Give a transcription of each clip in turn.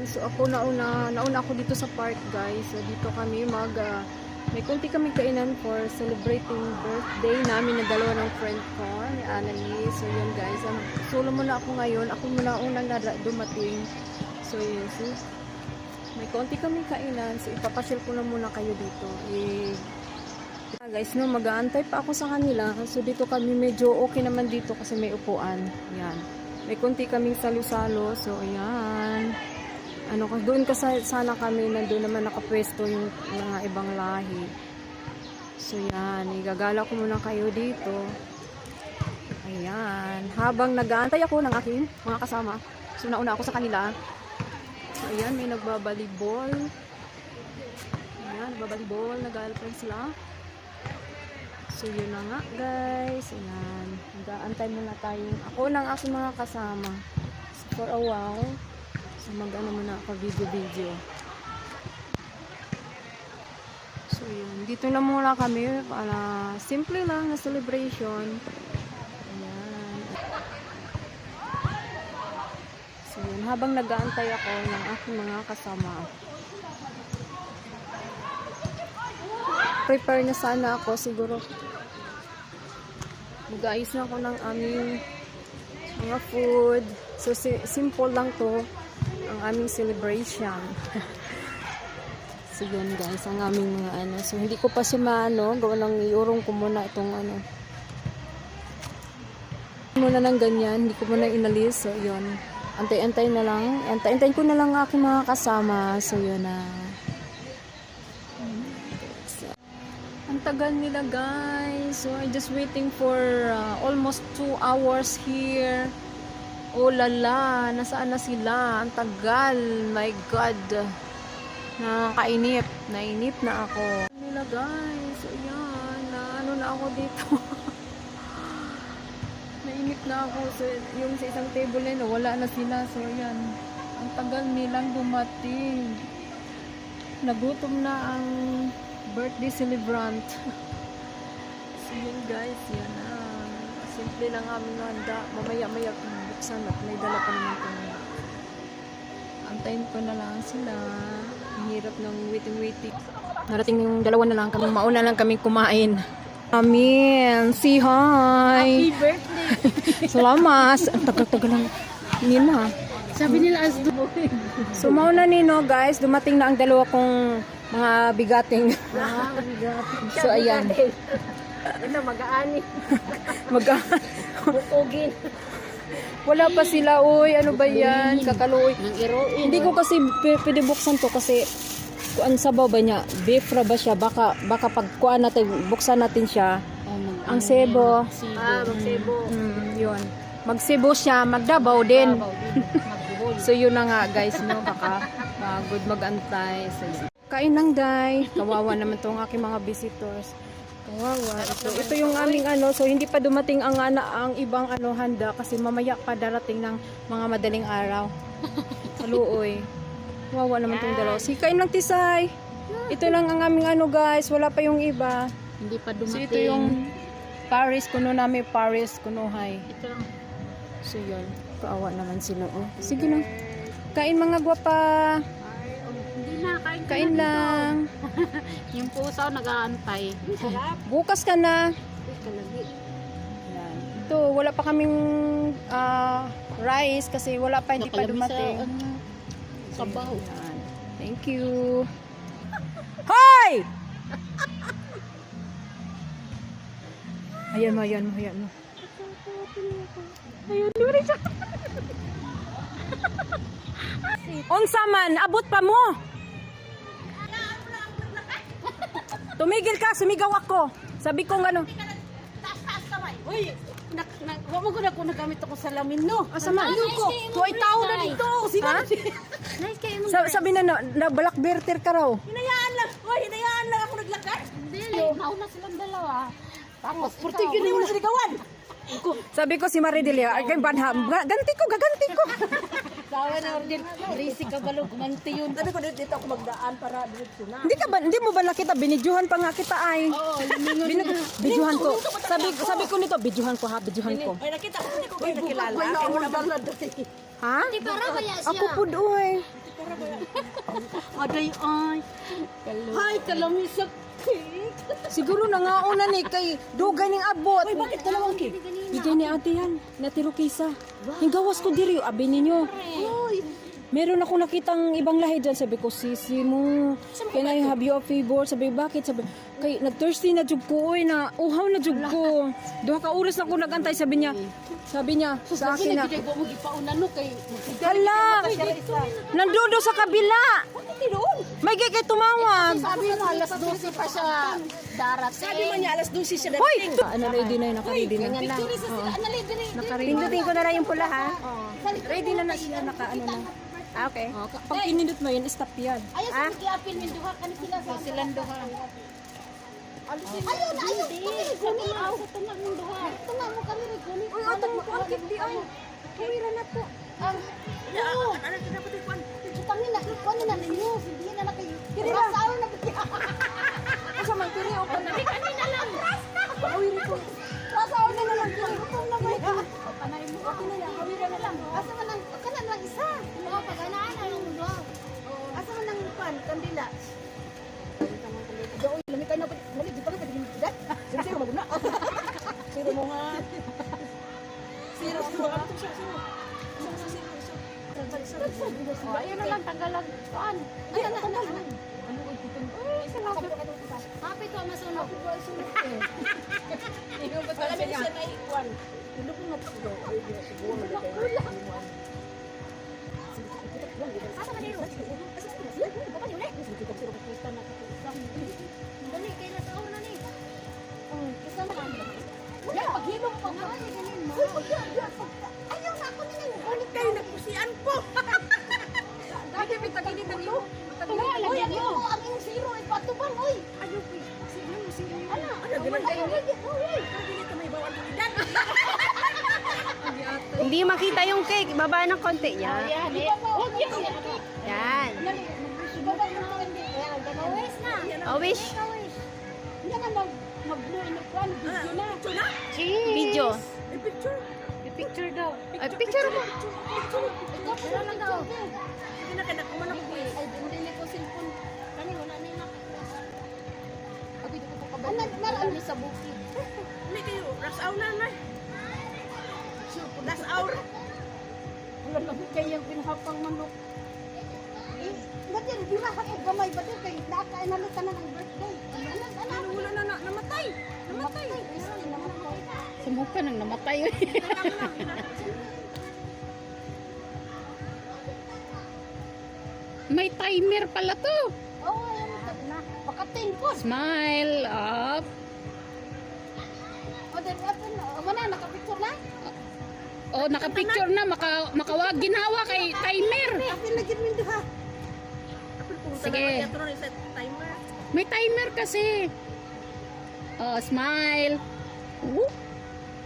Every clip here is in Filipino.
So ako nauna ako dito sa park guys. So dito kami may konti kami kainan for celebrating birthday namin na dalawa ng friend ko, ni Annalie. So yun guys, solo muna ako ngayon. Ako muna unang dumating. So yun, see? May konti kami kainan. So ipapasyal ko na muna kayo dito. Guys, no, mag-aantay pa ako sa kanila. So dito kami medyo okay naman dito kasi may upuan. Yan. May konti kaming salo-salo. So ayan. Doon sana kami, nandun naman nakapwesto yung mga ibang lahi. So yan, igagala ko muna kayo dito. Ayan, habang nag-aantay ako ng aking mga kasama. So nauna ako sa kanila. So ayan, may nagbabalibol. Ayan, nagbabalibol, nag-aantay sila. So yun na nga guys. Ayan, nag-aantay muna tayo. Ako ng aking mga kasama. So, for a while. So mag-ano muna ako video. So yun, dito na muna kami para simple lang na celebration. Ayan. So yun, habang nag-aantay ako ng aking mga kasama. Prepare na sana ako siguro. Mag-ayos na ako ng aming mga food. So simple lang to ang aming celebration. So yun guys, ang aming mga so hindi ko pa siya gawa lang iurong ko muna itong muna ng ganyan, hindi ko muna inalis. So yun, antay-antay na lang, antay-antayin ko na lang ang aking mga kasama. So yun na ang tagal nila guys. So I'm just waiting for almost 2 hours here. Oh lala, nasaan na sila? Ang tagal. My God. Nakakainip. Nainip na ako. Nila guys. So yan. Na ako dito. Nainip na ako. So yung sa isang table na wala na sila. So yan. Ang tagal nilang dumating. Nagutom na ang birthday celebrant. So yun guys. Yan na. Simple lang aming handa. Mamaya-maya buksan at may dala pa naman kami. Antayin ko na lang sila. Ang hirap ng waiting. Narating yung dalawa na lang kami. Mauna lang kami kumain. Amin. Say hi. Happy birthday. Salamat. Ang tagal-tagal lang. Hindi na. Sabi nila as dumoy. So mauna nino guys. Dumating na ang dalawa kong mga bigating. Bigating. So ayan. Ito, mag-aani. Bukogin. Wala pa sila, uy. Ano ba yan? Kakaluoy. Hindi ko kasi pwede buksan to kasi kuan sabaw ba niya? Beef ra ba siya? Baka pag kuan natin, buksan natin siya. Ang sebo. Magsebo. Yun. Magsebo siya, magdabaw din. So yun na nga guys, no? Baka good mag-antay. So, kain lang guys. Kawawa naman tong aking mga visitors. Kawawa. Ito yung aming so hindi pa dumating ang ibang handa kasi mamaya pa darating ng mga madaling araw. Kaluoy. Kawawa naman tong dalawa. Kain lang tisay. Ito lang ang aming guys, wala pa yung iba. Hindi pa dumating. So ito yung Paris kuno namin, Paris kunuhay. Ito lang. So yun, kaawa naman sila. Sige lang. Kain mga gwapa. Hindi na, Kain lang. Yung puso nag-aantay. Bukas ka na. Yan. Ito, wala pa kaming rice kasi wala pa, hindi pa dumating. Sabaw. Yan. Thank you. Hoy! Ayan mo. Ayun, duri siya. Unsa man, abot pa mo. Tumigil ka, sumigaw ako. Sabi ko Uy, wag mo ko na kung nagamit ako sa lamin, no? Asama. Ayun ko. Tuway tao na dito. Sino? Ha? Nice kayo mo. Sabi na black berter ka raw. Hinayaan lang ako naglakad. Hindi, nauna silang dalawa. Tapos, Purtig yun mo na siligawan. Sabi ko si Maridelia, ay banha, gaganti ko. sawa na ordin. Risi ka balog, manti yun. Sabi ko dito ako magdaan para dito na. Hindi mo ba nakita, binidyohan pa nga kita ay. Oo, lumingon. Bidyuhan ko. Sabi ko nito, bidyuhan ko. Ay nakita ko hindi ko kayo nakilala. Ay wala bang Ha? Di para kaya siya. Ako po doon. Aday ay. Hay, kalami sa cake. Siguro nangauna ni kay dugay ning abot. Uy, bakit dalawang cake? Bigay ni ate yan. Natiro kisa. Hinggawas ko diri, abi ninyo. Meron ako nakitang ibang lahi dyan. Sabi ko, sisi mo. Can I have you a favor? Sabi, bakit? Sabi, kay, nag-thirsty na jug ko. Uy, na uhaw na jug ko. Duha ka oras na ako nagantay. Sabi niya, sa akin na. Hindi ko mo gipaunan no kay. Hala! Nandoon sa kabila! May kay tumawag. Sabi mo alas 12 pa siya darating. Sabi mo niya, alas 12 siya Hoy! darating. Ano, ready na yun. Naka-ready na. Picture sa sila. Anali diri. Pindutin ko na lang yung pula, ha? Ready na siya. Naka-ano na. Okay. Pag pinindot mo yun, stop yan. Ayaw sa mag-iapil min duha kan sila sa silang duha. Ayaw na ayaw. Kami aw sa tunga ng duha. Tunga mo kami rin kuni. Uy, ato mo ang kiti ay. Kuwira na to. Ang oo. Ano ka dapat ikuan? Utangin na kuan na ninyo. Hindi na na kayo. Rasaw na bigyan. Asa man, kiri o pa na. Kanina lang. Pag-awiri ko. Rasaw na lang. Gutom na ba? Panay mo. Okay na lang. Kuwira na lang. Asa man ang kanan lang isa. Oo, pag-anaan na lang duha. Asa man ang kuan kandila. Doon, lamig kayo na pa. Mali, di pa ka pwede ginigdat. Sino maguna? Sino mo nga? Sino mo nga? Ayun na lang, tanggalan. Kuan. Ay, na. Ano ko ito? Ay, salamat. Happy to masunog. Wala na siya na ikuan. Ano ko nga pa daw? Ay, siguro na kayo. Asa man dito? Dali, kaya nasa una ni. Isa na lang. Wala, paghilom pa nga. Ayaw na ako nila. Ulit kayo, nagpusian po. Dati, may tagilid na niyo. Uy, ang iyong zero ay patubang, uy. Ayaw po. Ano? Ano, ganun kayo? Uy. Hindi ka may bawal tulidad. Hindi makita yung cake. Baba ng konti. Yan. Yan, eh. Huwag yan. Yan. Baba na ako, hindi. Ayan, ganun. Wish na. Oh, wish. Hindi ka mag-blow in the front. Video na. Picture na? Video. May picture. Picture daw. Ay, picture mo. Ikaw po na daw. Hindi na kaya kumanak ko eh. Ay, hindi na ko cellphone. Kani, wala na yung ako dito ko kabalik. Maraan ni sa bukid. Hindi kayo, rush hour na na. Rush hour. Wala na kayang pinahapang manok. Ba't yan? Di ba ako gamay? Ba't yan? Kaya nakakainalit ka na ng birthday. Ano? Wala na namatay. Namatay. Sumuka nang namatay. May timer pala to. Oo, ayan na. Baka 10 po. Smile up. O, then, wala, nakapicture na? Oh, naka-picture na. Makawag ginawa kay timer. Apil na gin mindu ha. Sige. Ito na set timer. May timer kasi. Oh, smile. Woo.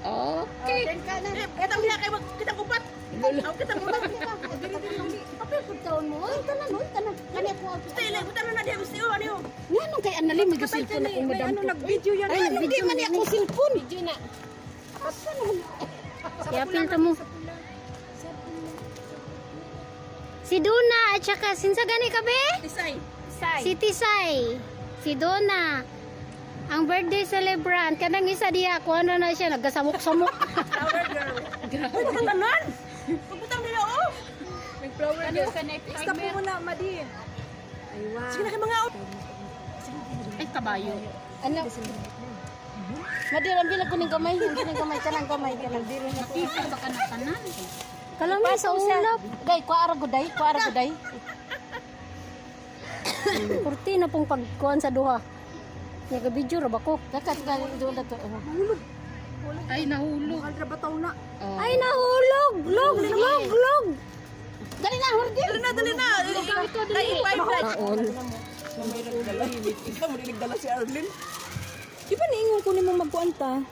Okay. Then ka na. Kita mo na kayo, kita kupat. Kita mo na. Apil po taon mo. Uy, tanan, uy, tanan. Kani ako. Stay lang, kita na dia mesti ano yo. Nga nung kay Annalyn, mag-cellphone akong madam. Ano, nag-video yan. Ay, hindi man ako cellphone. Video na. Kaya pinta mo. Si Duna at saka sinsa gani ka be? Tisay. Si Tisay. Si Duna. Ang birthday celebrant. Kanang isa diya. Kung ano na siya. Nagkasamok-samok. Flower girl. Uy, nakatanan. Pagputang nila oh. Nag-flower Ano ka na Stop mo muna, Madi. Aywa. Sige na kayo mga out. Ay, kabayo. Ano? Madiram bilang ko ng gamay. Hindi ng gamay. Kanang gamay. Kanang diri na ko. Isa baka na tanan. Kalamay sa ulap. Gay, kuara guday. Kuara guday. Kurti na pong pagkuhan sa duha. Nag-video ra ba ko? Dakat ka doon na to. Ay, nahulog. Mahal ba taon na? Ay, nahulog! Log! Log! Log! Dali na, hurdi. Dali na. Dali, five light. All. Ikaw mo dinigdala si Arlene. Di ba niingon ko ni mo magkuanta?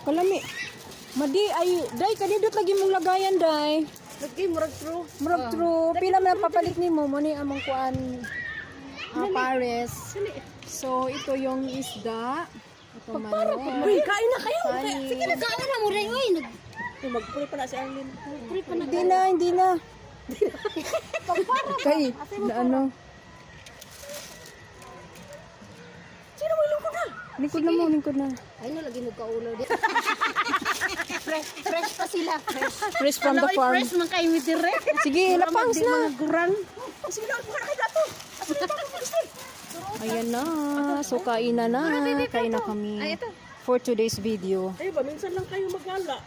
Kalami. Madi, ay, day, kanidot lagi mong lagayan, day. Lagi murag true. Murag true. Pila man ang papalit ni mo, mani among kuan Pares. So, ito yung isda. Ito manok. Uy, kain na kayo. Kanin. Sige na, kaano na mo rin. Uy, Mag-pray pa na si Arlene. nag-free pa na. Hindi na. Kay, na ano? Sino mo ilong ko na? Lingkod na. Ay, nalagay mo kaulo di. Fresh pa sila. Fresh from the farm. Fresh man kayo dire. Sige, lapangs na. Gurang. Sige na, buka na kayo dato. Ayan na. So, kain na. Kain na kami. For today's video. Eh ba, minsan lang kayo magala.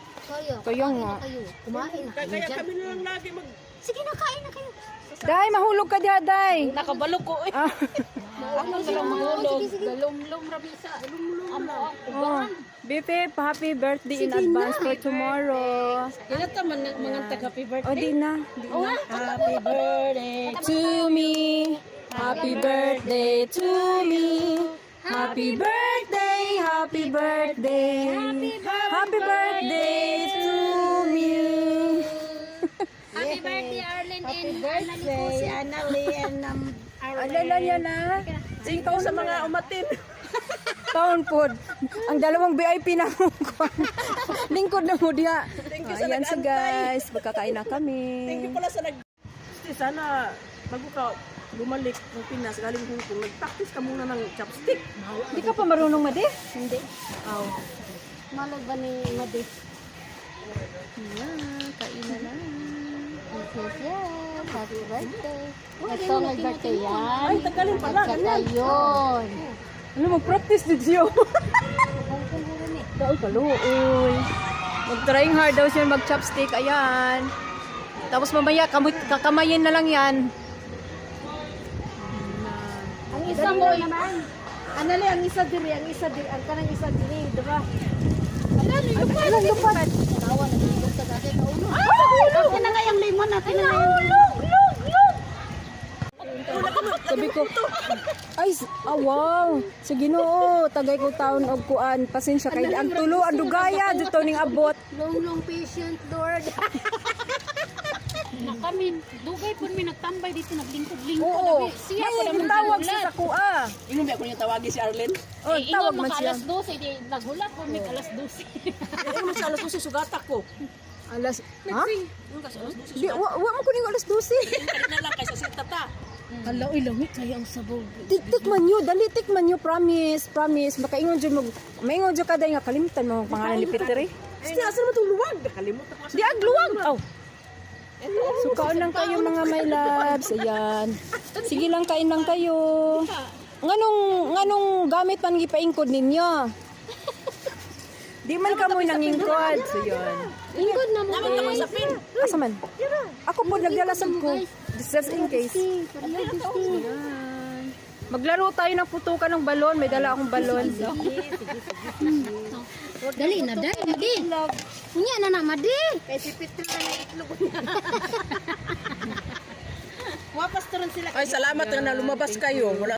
Kaya nga. Kayo, kumain na kayo Kaya dyan. kami na lang lagi mag... Sige na, kain na kayo. Day, mahulog ka diha, Day. Nakabalo ko eh. Ah, Ano sila mahulog? Dalumlum rabi sa. Amo. oh. Bipe, happy birthday in advance for tomorrow. Kaya taman mga tag-happy birthday. O, di na. Happy birthday. To me. Happy birthday to me. Happy birthday, happy birthday. Happy birthday to me. Happy birthday, Arlen and Birthday, Annalyn. Alala niya na. Thank you sa mga umatin. Taon po. Ang dalawang VIP na mo. Lingkod na mo diha. Thank you sa Ayan so guys. Magkakain na kami. Thank you pala sa nag... Sana bago ka bumalik ng Pinas, galing Hong Kong, nag-practice ka muna ng chopstick. Hindi ka pa marunong, Madi? Hindi. Aw. Malag ba ni Madi? Kain na na. Yes, happy birthday. Ito may birthday yan. Ay, tagalin pala. Saka Ganyan. yun. Ano, mag-practice din siya. Daoy kaluoy. Mag-trying hard daw siya mag-chopstick. Ayan. Tapos mamaya, kakamayin na lang yan. Ang isa mo naman. Anali, ang isa diri, ang kanang isa diri, diba? Alam, lupat. Tawa na dito sa dati na ulo. Akin na nga yung lemon natin na yung Sabi ko, ay, wow. Sa Ginoo, tagay ko taon og kuan. Pasensya kay ang tulo, ang dugaya, dito ning abot. long patient, Lord. Na kami, dugay po mi nagtambay dito, naglingkod-lingkod. Oo, Siya po may naman tawag nagulat. siya sa kuha. Ingon ba ako niya tawagin si Arlen? Oh, Eh, tawag ingon man maka siya. alas 12, di nagulat po mi alas 12. Ingon mo siya alas 12 sugatak ko. Alas, ha? Ingon ka sa alas 12 Di, wa mo kuning alas 12. sugatak na lang kaysa si Tata. Hala, ilamig kaya ang sabaw. Tikman nyo, dali tikman nyo, promise. Makaingon dyan maingon dyan kada nga, kalimutan mo ang pangalan ni Peter eh. Sige, asa naman itong luwag? Nakalimutan ko. Di agluwag! Oh. So, kaon lang kayo mga my loves. Ayan. Sige lang, kain lang kayo. Nganong gamit man gipaingkod ninyo? Di man ka mo nangingkod. So, yun. Ingod na mo. Naman naman sa pin. Asa man? Ako po, naglalasag ko. Just in case. Ayan. Maglaro tayo ng putukan ng balon. May dala akong balon. Dali na, dali, Madi. Kunya na Madi. Kay si Peter na itlog niya. Ay, salamat na lumabas kayo. Wala